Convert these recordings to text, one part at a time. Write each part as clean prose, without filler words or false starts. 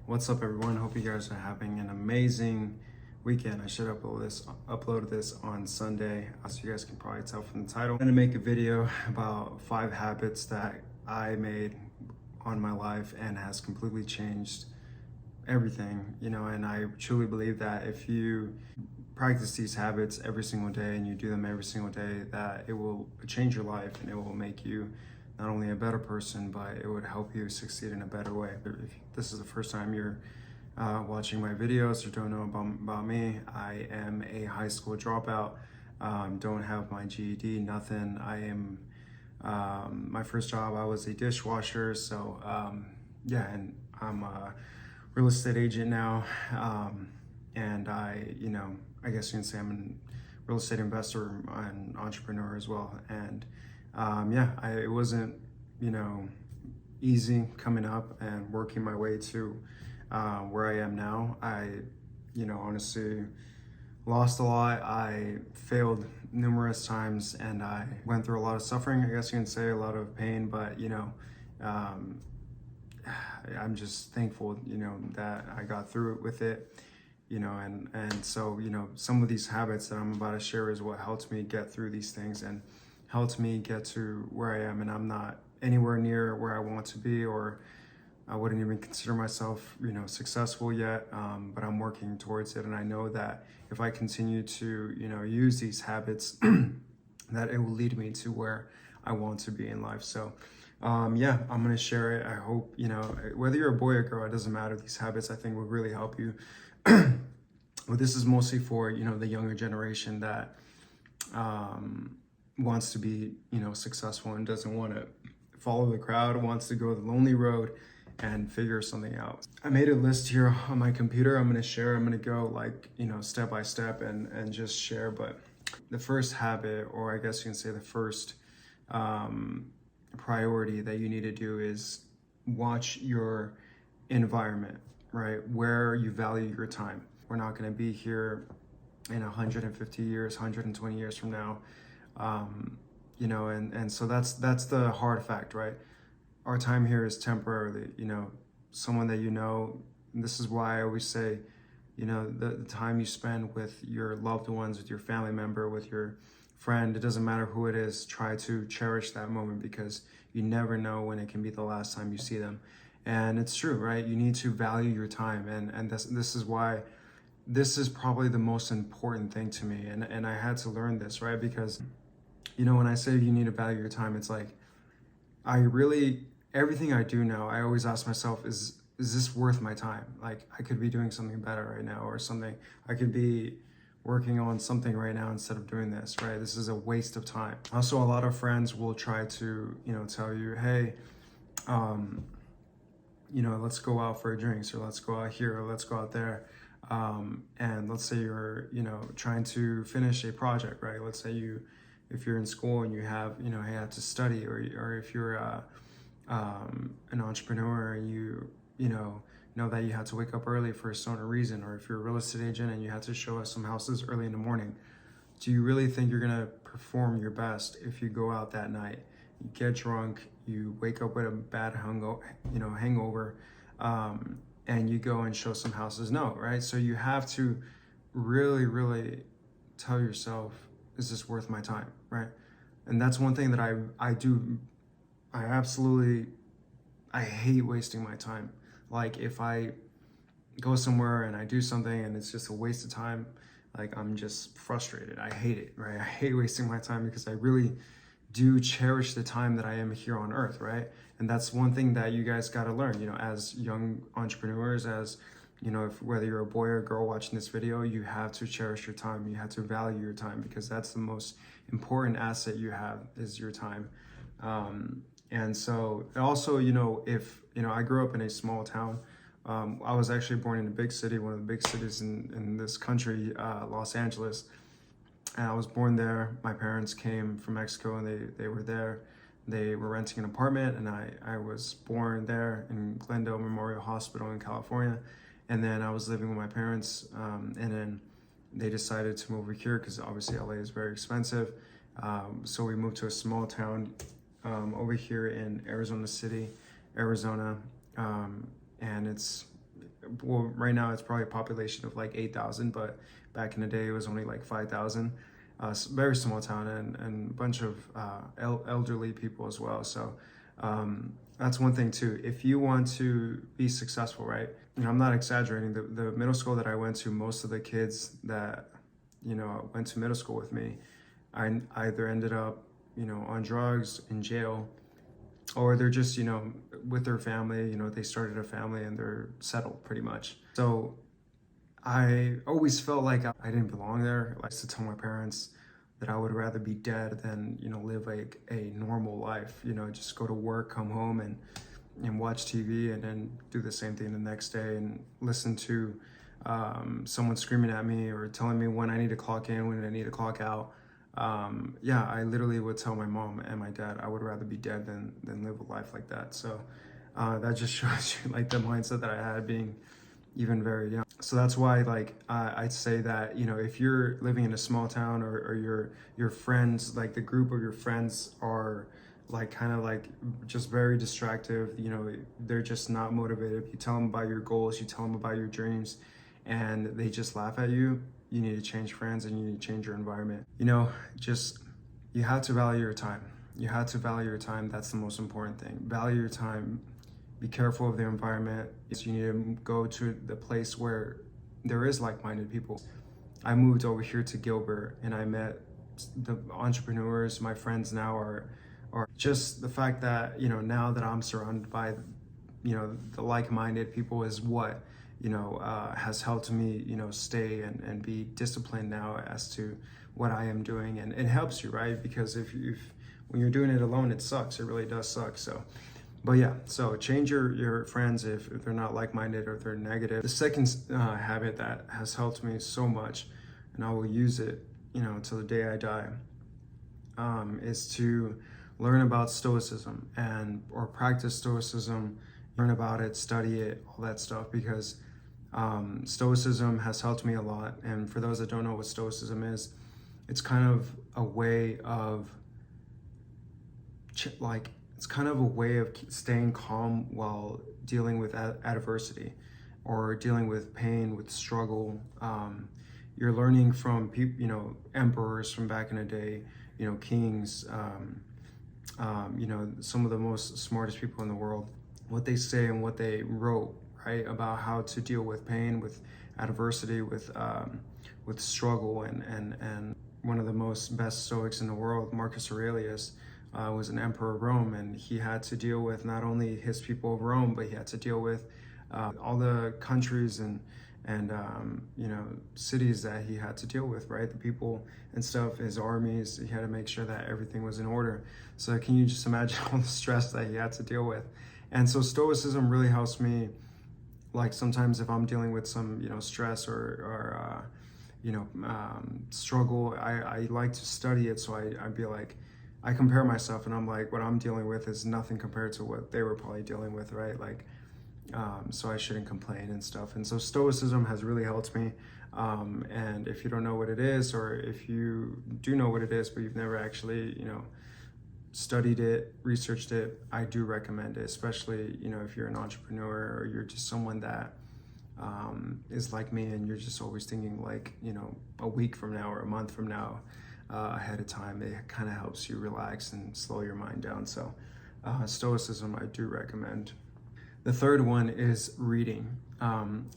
What's up, everyone? Hope you guys are having an amazing weekend. I should upload this on Sunday, so you guys can probably tell from the title. I'm gonna make a video about 5 habits that I made on my life and has completely changed everything, and I truly believe that if you practice these habits every single day and you do them every single day, that it will change your life and it will make you not only a better person, but it would help you succeed in a better way. If this is the first time you're watching my videos or don't know about me, I am a high school dropout, don't have my GED, nothing. I am, my first job, I was a dishwasher, so yeah, and I'm a real estate agent now, and I guess you can say I'm a real estate investor and entrepreneur as well. And it wasn't, easy coming up and working my way to where I am now. I, honestly lost a lot. I failed numerous times and I went through a lot of suffering, I guess you can say, a lot of pain, but, I'm just thankful, that I got through it with it, and so, some of these habits that I'm about to share is what helped me get through these things and helped me get to where I am. And I'm not anywhere near where I want to be, or I wouldn't even consider myself, successful yet, but I'm working towards it. And I know that if I continue to, use these habits, that it will lead me to where I want to be in life. So I'm gonna share it. I hope, whether you're a boy or girl, it doesn't matter. These habits, I think, will really help you. But this is mostly for, the younger generation that wants to be, successful and doesn't want to follow the crowd, wants to go the lonely road and figure something out. I made a list here on my computer. I'm gonna share. I'm gonna go step by step and just share. But the first habit, or I guess you can say the first priority that you need to do, is watch your environment, right? Where you value your time. We're not going to be here in 150 years, 120 years from now, and so that's the hard fact, right? Our time here is temporarily. Someone that and this is why I always say, the time you spend with your loved ones, with your family member, with your friend, it doesn't matter who it is, try to cherish that moment, because you never know when it can be the last time you see them. And it's true, right? You need to value your time, and this is why this is probably the most important thing to me. And I had to learn this, right? Because when I say you need to value your time, it's like everything I do now, I always ask myself, is this worth my time? Like, I could be doing something better right now, or something I could be working on something right now instead of doing this, right? This is a waste of time. Also, a lot of friends will try to, tell you, hey, let's go out for a drink, or let's go out here, or let's go out there. And let's say you're, trying to finish a project, right? Let's say if you're in school and you have, you have to study, or if you're an entrepreneur and you know that you had to wake up early for a certain reason, or if you're a real estate agent and you had to show us some houses early in the morning, do you really think you're gonna perform your best if you go out that night, you get drunk, you wake up with a bad hangover, and you go and show some houses? No, right? So you have to really, really tell yourself, is this worth my time, right? And that's one thing that I do. I hate wasting my time. Like, if I go somewhere and I do something and it's just a waste of time, like, I'm just frustrated. I hate it, right? I hate wasting my time, because I really do cherish the time that I am here on earth, right? And that's one thing that you guys got to learn, as young entrepreneurs, as, whether you're a boy or a girl watching this video, you have to cherish your time. You have to value your time, because that's the most important asset you have, is your time. And so also, if, I grew up in a small town. I was actually born in a big city, one of the big cities in this country, Los Angeles. And I was born there. My parents came from Mexico, and they were there. They were renting an apartment, and I was born there in Glendale Memorial Hospital in California. And then I was living with my parents, and then they decided to move over here, because obviously LA is very expensive. So we moved to a small town over here in Arizona City, Arizona, and it's well, right now it's probably a population of like 8,000, but back in the day it was only like 5,000. Very small town, and a bunch of elderly people as well. So that's one thing too. If you want to be successful, right? I'm not exaggerating. The middle school that I went to, most of the kids that, went to middle school with me, I either ended up, on drugs, in jail, or they're just, with their family, they started a family and they're settled pretty much. So I always felt like I didn't belong there. I used to tell my parents that I would rather be dead than, live like a normal life, just go to work, come home and watch TV and then do the same thing the next day and listen to someone screaming at me or telling me when I need to clock in, when I need to clock out. I literally would tell my mom and my dad I would rather be dead than live a life like that. So that just shows you like the mindset that I had being even very young. So that's why I'd say that, if you're living in a small town or your friends, like the group of your friends are like kind of like just very distractive, they're just not motivated. You tell them about your goals, you tell them about your dreams, and they just laugh at you. You need to change friends and you need to change your environment. You have to value your time. You have to value your time. That's the most important thing. Value your time. Be careful of the environment. You need to go to the place where there is like-minded people. I moved over here to Gilbert and I met the entrepreneurs. My friends now are just the fact that, now that I'm surrounded by, the like-minded people is what, has helped me, stay and be disciplined now as to what I am doing. And it helps you, right? Because if when you're doing it alone, it sucks. It really does suck. But yeah, so change your friends if they're not like-minded or if they're negative. The second habit that has helped me so much, and I will use it, until the day I die, is to learn about Stoicism or practice Stoicism, learn about it, study it, all that stuff, because Stoicism has helped me a lot. And for those that don't know what Stoicism is, it's kind of a way of staying calm while dealing with adversity or dealing with pain, with struggle. You're learning from people, emperors from back in the day, kings, some of the most smartest people in the world, what they say and what they wrote, right, about how to deal with pain, with adversity, with struggle. And one of the best Stoics in the world, Marcus Aurelius, was an emperor of Rome, and he had to deal with not only his people of Rome, but he had to deal with all the countries and cities that he had to deal with, right? The people and stuff, his armies. He had to make sure that everything was in order. So can you just imagine all the stress that he had to deal with? And so Stoicism really helps me. Like sometimes if I'm dealing with some stress or struggle, I like to study it. So I'd be like, I compare myself and I'm like, what I'm dealing with is nothing compared to what they were probably dealing with, right? So I shouldn't complain and stuff. And so Stoicism has really helped me. And if you don't know what it is, or if you do know what it is, but you've never actually, studied it, researched it, I do recommend it, especially, if you're an entrepreneur or you're just someone that is like me and you're just always thinking like, a week from now or a month from now ahead of time. It kind of helps you relax and slow your mind down. So Stoicism, I do recommend. The third one is reading.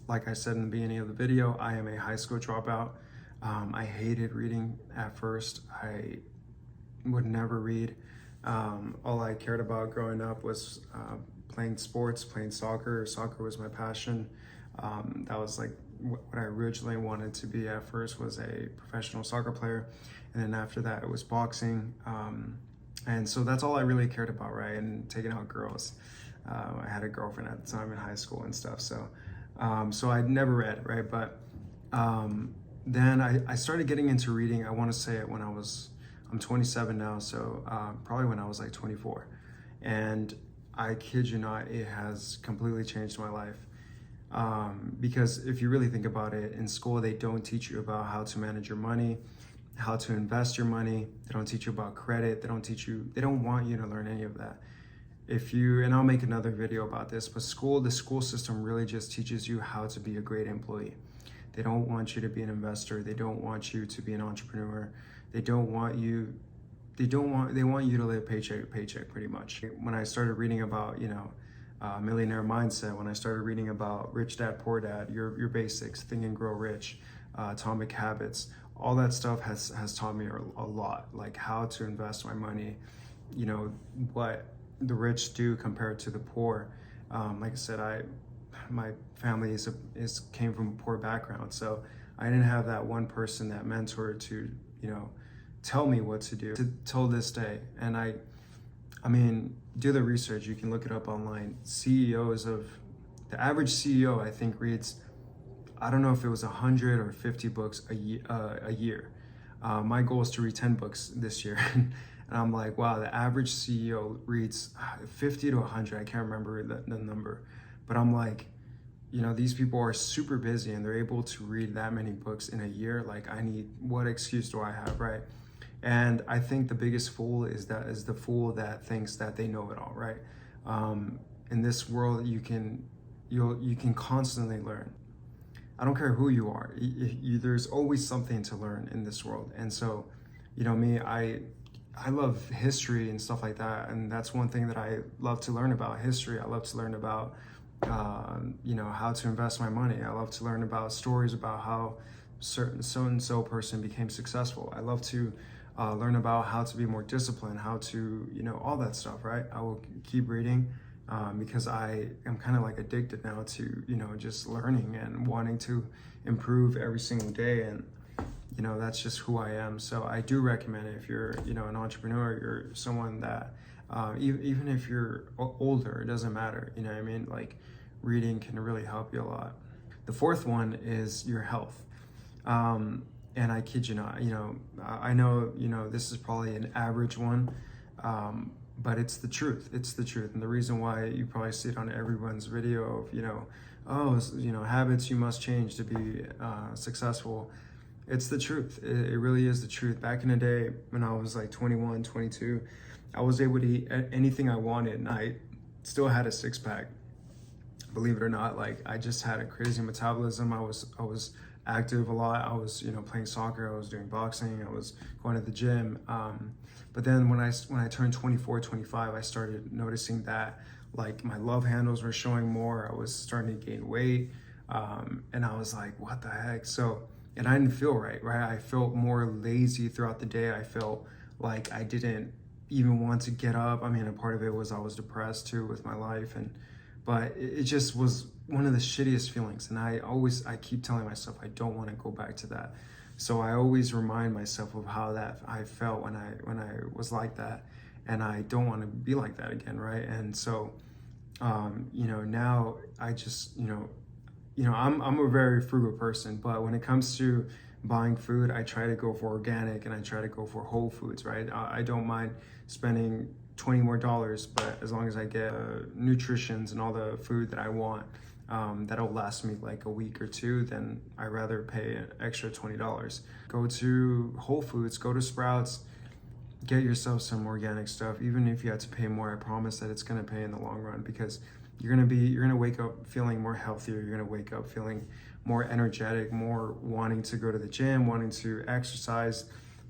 Like I said in the beginning of the video, I am a high school dropout. I hated reading at first. I would never read. All I cared about growing up was playing sports, playing soccer. Soccer was my passion. That was like what I originally wanted to be at first, was a professional soccer player. And then after that, it was boxing. And so that's all I really cared about, right? And taking out girls. I had a girlfriend at the time in high school and stuff. So I never read, right? But then I started getting into reading. I want to say it when I'm 27 now. So probably when I was like 24. And I kid you not, it has completely changed my life. Because if you really think about it, in school, they don't teach you about how to manage your money, how to invest your money. They don't teach you about credit. They don't want you to learn any of that. if you, and I'll make another video about this, but the school system really just teaches you how to be a great employee. They don't want you to be an investor. They don't want you to be an entrepreneur. They want you to live paycheck to paycheck pretty much. When I started reading about, millionaire mindset, when I started reading about Rich Dad Poor Dad, your basics, Think and Grow Rich, Atomic Habits, all that stuff has taught me a lot, like how to invest my money, what the rich do compared to the poor. Like I said, my family came from a poor background, so I didn't have that one person, that mentor to tell me what to do till this day. And I mean, do the research. You can look it up online. The average CEO, I think, reads, I don't know if it was 100 or 50 books a year. My goal is to read 10 books this year. And I'm like, wow, the average CEO reads 50 to 100. I can't remember the number. But I'm like, these people are super busy and they're able to read that many books in a year. Like, what excuse do I have, right? And I think the biggest fool is the fool that thinks that they know it all, right? In this world, you can constantly learn. I don't care who you are. There's always something to learn in this world. And so, me, I love history and stuff like that. And that's one thing that I love to learn about, history. I love to learn about, how to invest my money. I love to learn about stories about how certain so-and-so person became successful. I love to learn about how to be more disciplined, how to, all that stuff, right? I will keep reading because I am kind of like addicted now to, just learning and wanting to improve every single day. And, that's just who I am. So I do recommend it if you're, an entrepreneur, you're someone that, even if you're older, it doesn't matter. You know what I mean? Like, reading can really help you a lot. The fourth one is your health. And I kid you not, I know, this is probably an average one, but it's the truth. It's the truth. And the reason why you probably see it on everyone's video of, habits you must change to be successful. It's the truth. It really is the truth. Back in the day when I was like 21, 22, I was able to eat anything I wanted and I still had a six pack. Believe it or not, like, I just had a crazy metabolism. I was active a lot. I was, playing soccer. I was doing boxing. I was going to the gym. But then when I turned 24, 25, I started noticing that, like, my love handles were showing more. I was starting to gain weight. And I was like, what the heck? So, and I didn't feel right? I felt more lazy throughout the day. I felt like I didn't even want to get up. I mean, a part of it was I was depressed too with my life, but it just was one of the shittiest feelings. And I keep telling myself I don't want to go back to that. So I always remind myself of how that I felt when I was like that, and I don't want to be like that again, right? And so, now I just, I'm a very frugal person, but when it comes to buying food, I try to go for organic and I try to go for whole foods, right? I don't mind spending $20 more, but as long as I get nutritions and all the food that I want, that'll last me like a week or two, then I rather pay an extra $20. Go to Whole Foods, go to Sprouts, get yourself some organic stuff. Even if you have to pay more, I promise that it's gonna pay in the long run, because you're gonna wake up feeling more healthier. You're gonna wake up feeling more energetic, more wanting to go to the gym, wanting to exercise.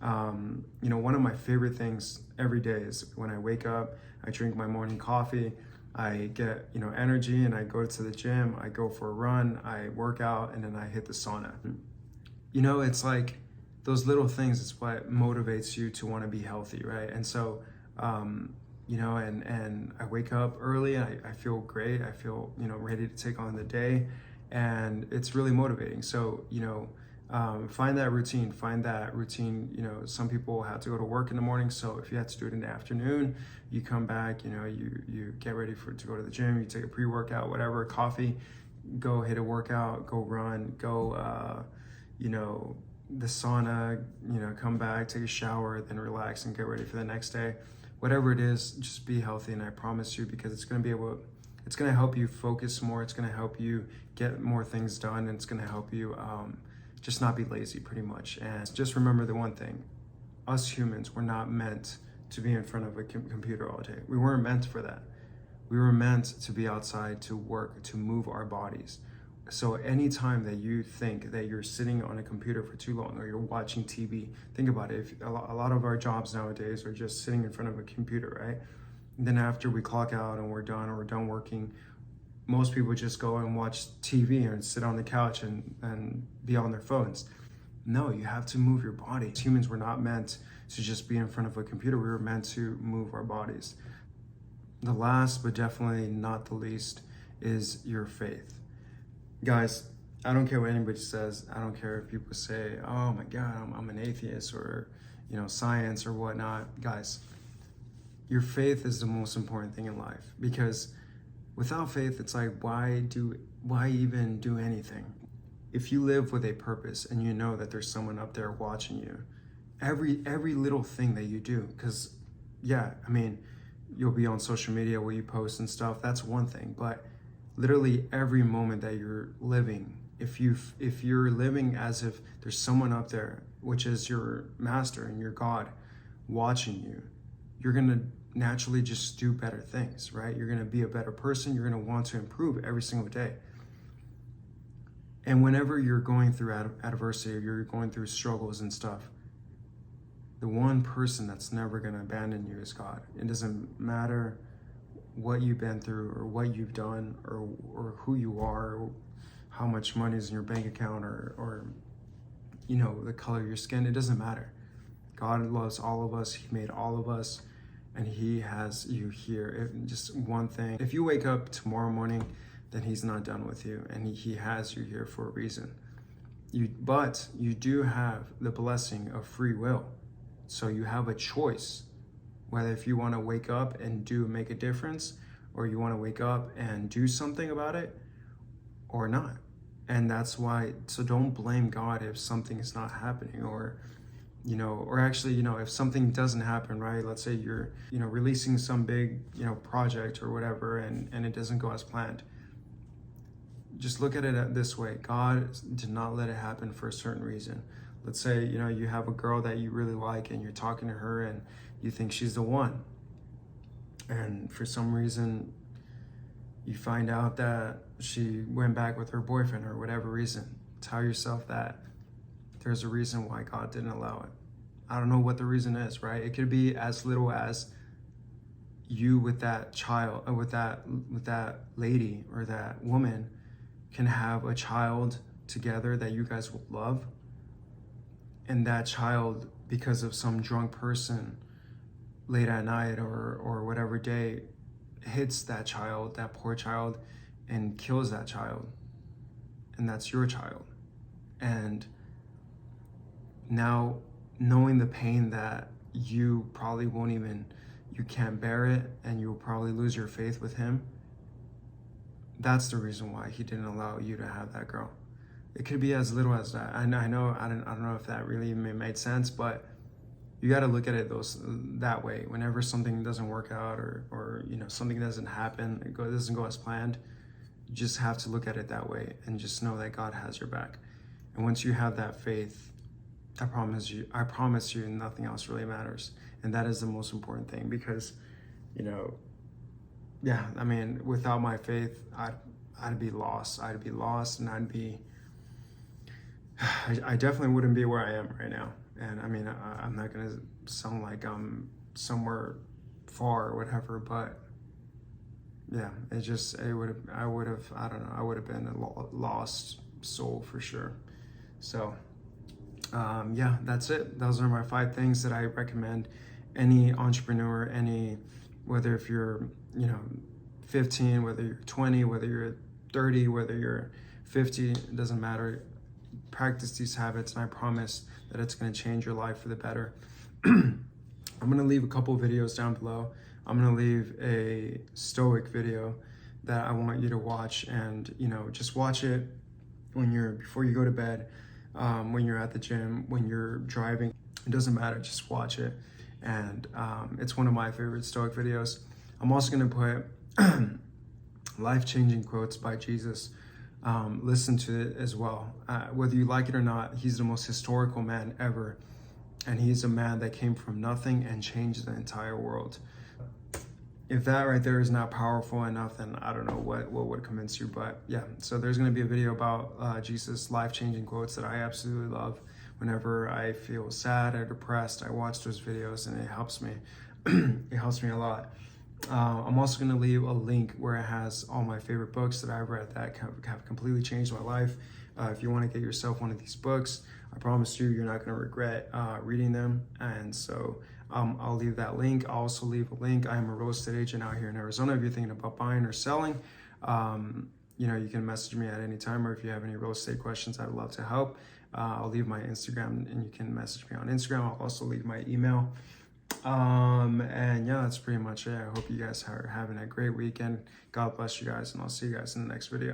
One of my favorite things every day is when I wake up, I drink my morning coffee, I get, energy, and I go to the gym, I go for a run, I work out, and then I hit the sauna. It's like those little things, it's what motivates you to want to be healthy, right? And so, and I wake up early and I feel great. I feel, ready to take on the day, and it's really motivating. So, find that routine, some people have to go to work in the morning. So if you have to do it in the afternoon, you come back, you get ready to go to the gym, you take a pre-workout, whatever, coffee, go hit a workout, go run, go, the sauna, come back, take a shower, then relax and get ready for the next day. Whatever it is, just be healthy. And I promise you, because it's going to help you focus more. It's going to help you get more things done. And it's going to help you, just not be lazy, pretty much. And just remember the one thing: us humans were not meant to be in front of a computer all day. We weren't meant for that. We were meant to be outside, to work, to move our bodies. So anytime that you think that you're sitting on a computer for too long or you're watching TV, think about it. If a lot of our jobs nowadays are just sitting in front of a computer, right? And then after we clock out and we're done or we're done working, most people just go and watch TV and sit on the couch and be on their phones. No, you have to move your body. Humans were not meant to just be in front of a computer. We were meant to move our bodies. The last, but definitely not the least, is your faith. Guys, I don't care what anybody says. I don't care if people say, oh my God, I'm an atheist, or, science or whatnot. Guys, your faith is the most important thing in life, because without faith, it's like, why even do anything? If you live with a purpose and you know that there's someone up there watching you, every little thing that you do, because you'll be on social media where you post and stuff, that's one thing, but literally every moment that you're living, if you're living as if there's someone up there, which is your master and your God, watching you, you're gonna naturally just do better things, right? You're gonna be a better person. You're gonna want to improve every single day. And whenever you're going through adversity, or you're going through struggles and stuff, the one person that's never gonna abandon you is God. It doesn't matter what you've been through or what you've done or who you are, or how much money is in your bank account, or the color of your skin. It doesn't matter. God loves all of us. He made all of us, and He has you here. Just one thing, if you wake up tomorrow morning, then He's not done with you, and He has you here for a reason. But you do have the blessing of free will. So you have a choice, whether if you want to wake up and make a difference, or you want to wake up and do something about it or not. And that's why, so don't blame God if something is not happening, or actually, if something doesn't happen, right? Let's say you're, releasing some big, project or whatever, and it doesn't go as planned. Just look at it this way. God did not let it happen for a certain reason. Let's say, you have a girl that you really like and you're talking to her and you think she's the one. And for some reason, you find out that she went back with her boyfriend or whatever reason. Tell yourself that there's a reason why God didn't allow it. I don't know what the reason is, right? It could be as little as you with that child, or with that lady or that woman can have a child together that you guys will love. And that child, because of some drunk person late at night or whatever day, hits that child, that poor child, and kills that child. And that's your child. And now, knowing the pain that you probably you can't bear it, and you'll probably lose your faith with Him, that's the reason why He didn't allow you to have that girl. It could be as little as that. I don't know if that really made sense, but you got to look at it that way. Whenever something doesn't work out, or something doesn't happen, it doesn't go as planned, you just have to look at it that way and just know that God has your back. And once you have that faith, I promise you, nothing else really matters. And that is the most important thing, because, without my faith, I'd be lost. And I definitely wouldn't be where I am right now. And I'm not gonna sound like I'm somewhere far or whatever, but yeah, I would have been a lost soul for sure. So that's it. Those are my 5 things that I recommend any entrepreneur, whether if you're 15, whether you're 20, whether you're 30, whether you're 50, it doesn't matter. Practice these habits, and I promise that it's going to change your life for the better. I'm going to leave a couple videos down below. I'm going to leave a Stoic video that I want you to watch, and just watch it before you go to bed, when you're at the gym, when you're driving. It doesn't matter, just watch it. And it's one of my favorite Stoic videos. I'm also going to put life-changing quotes by Jesus. Listen to it as well. Whether you like it or not, he's the most historical man ever. And he's a man that came from nothing and changed the entire world. if that right there is not powerful enough, then I don't know what would convince you. But yeah, so there's going to be a video about Jesus' life-changing quotes that I absolutely love. Whenever I feel sad or depressed, I watch those videos and it helps me. It helps me a lot. I'm also going to leave a link where it has all my favorite books that I've read that have completely changed my life. If you want to get yourself one of these books, I promise you, you're not going to regret reading them. And so I'll leave that link. I'll also leave a link. I am a real estate agent out here in Arizona. If you're thinking about buying or selling, you can message me at any time, or if you have any real estate questions, I'd love to help. I'll leave my Instagram and you can message me on Instagram. I'll also leave my email. And yeah, that's pretty much it. I hope you guys are having a great weekend. God bless you guys, and I'll see you guys in the next video.